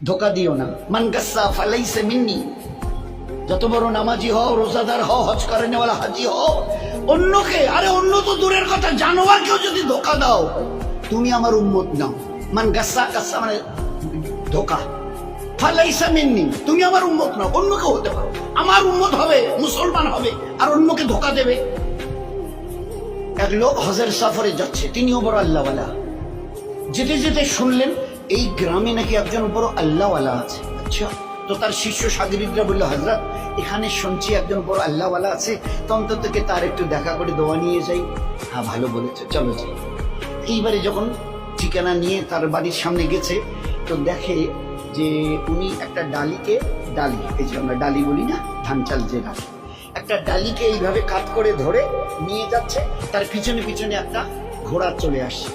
ধোকা দিও না। মান গাসসা ফালাইসা মিন্নি, যত বড় নামাজি হও, রোজাদার হও, হজ করেনেওয়ালা হাজি হও, অন্যকে, আরে অন্য তো দূরের কথা, জানোয়ারকেও যদি ধোকা দাও, তুমি আমার উম্মত নাও। মান গাসসা, গাসসা মানে ধোকা, ফালাইসা মিন্নি, তুমি আমার উম্মত নাও। অন্যকে হতে পারো, আমার উম্মত হবে, মুসলমান হবে, আর অন্যকে ধোকা দেবে। এক লোক হজের সফরে যাচ্ছে, তিনিও বড় আল্লাহওয়ালা। যেতে যেতে শুনলেন এই গ্রামে নাকি একজন বড় আল্লাহওয়ালা আছে। আচ্ছা, তো তার শিষ্য সাগরিদরা বললো, হযরত এখানে শুনছি একজন বড় আল্লাহওয়ালা আছে, তো অন্তত তার একটু দেখা করে দোয়া নিয়ে যাই। হ্যাঁ, ভালো বলেছে, চলো যাই। এইবারে যখন ঠিকানা নিয়ে তার বাড়ির সামনে গেছে, তো দেখে যে উনি একটা ডালিকে, ডালি এই যে আমরা ডালি বলি না, ধান চাল যে ডালি, একটা ডালিকে এইভাবে কাত করে ধরে নিয়ে যাচ্ছে। তার পিছনে পিছনে একটা ঘোড়া চলে আসছে।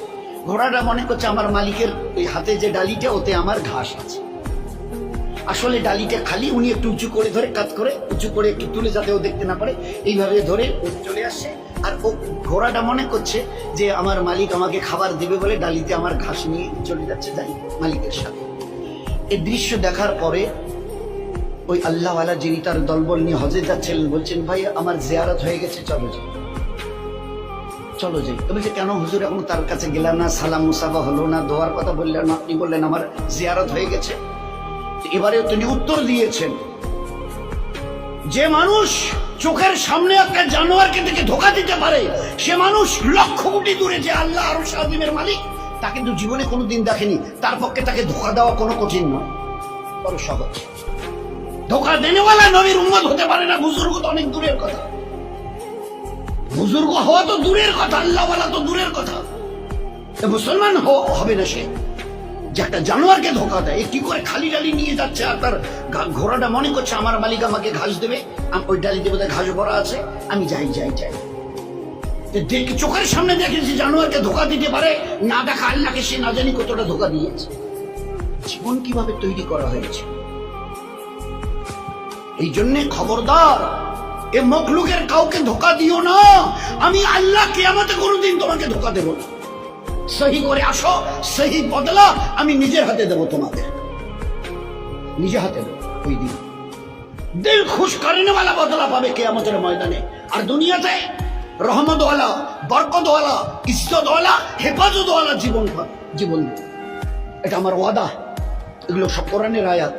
ঘোড়াটা মনে করছে আমার মালিকের ওই হাতে যে ডালিটা, ওতে আমার ঘাস আছে। আসলে ডালিটা খালি, উনি একটু উঁচু করে ধরে, কাত করে উঁচু করে একটু তুলে, যাতে ও দেখতে না পারে, এইভাবে ধরে চলে আসছে। আর ও ঘোড়াটা মনে করছে যে আমার মালিক আমাকে খাবার দেবে বলে ডালিতে আমার ঘাস নিয়ে চলে যাচ্ছে, যাই মালিকের সাথে। এই দৃশ্য দেখার পরে ওই আল্লাহওয়ালা যিনি তার দলবল নিয়ে হজে যাচ্ছিলেন বলছেন, ভাই আমার জিয়ারত হয়ে গেছে, চলো যাই, চলো যাই। বলছে, কেন হুজুর, এখন তার কাছে গেলাম না, সালাম মুসাফা হলো না, দোয়ার কথা বললেন না, আপনি বললেন আমার জিয়ারত হয়ে গেছে। এবারে তিনি উত্তর দিয়েছেন, যে মানুষ চোখের সামনে একটা জানোয়ারকে দেখে ধোকা দিতে পারে, সে মানুষ লক্ষ কোটি দূরে যে আল্লাহ আরশ আযীমের মালিক, তা কিন্তু জীবনে কোনোদিন দেখেনি। তার পক্ষে তাকে ধোকা দেওয়া কোনো কঠিন নয়, বড় সহজ। ধোকা দেনেওয়ালা নবীর উম্মত হতে পারে না, বুজুর্গ তো অনেক দূরের কথা, বুজুর্গ হওয়া তো দূরের কথা, আল্লাহওয়ালা তো দূরের কথা। মুসলমান হবে না সে, যে একটা জানোয়ারকে ধোকা দেয়। কি করে খালি ডালি নিয়ে যাচ্ছে, আর তার ঘোড়াটা মনে করছে আমার মালিক আমাকে ঘাস দেবে, ওই ডালি দেবে, ঘাস ভরা আছে, আমি যাই যাই যাই। চোখের সামনে দেখেছি জানোয়ারকে ধোকা দিতে পারে, না দেখা আল্লাহকে সে না জানি কতটা ধোকা দিয়েছে। জীবন কিভাবে তৈরি করা হয়েছে। এই জন্যে খবরদার, এ মখলুকের কাউকে ধোকা দিও না। আমি আল্লাহ কিয়ামতে কোনোদিন তোমাকে ধোকা দেব না। সহি করে আসো, সহি বদলা আমি নিজের হাতে দেবো তোমাকে, নিজে হাতে দেবো। ওই দিন দিল খুশ করেনেওয়ালা বদলা পাবে কিয়ামতের ময়দানে। আর দুনিয়াতে রহমতওয়ালা, বরকতওয়ালা, ইজ্জতওয়ালা, হেফাজতওয়ালা জীবন পাবে, জীবন। এটা আমার ওয়াদা, এগুলো সব কোরআনের আয়াত।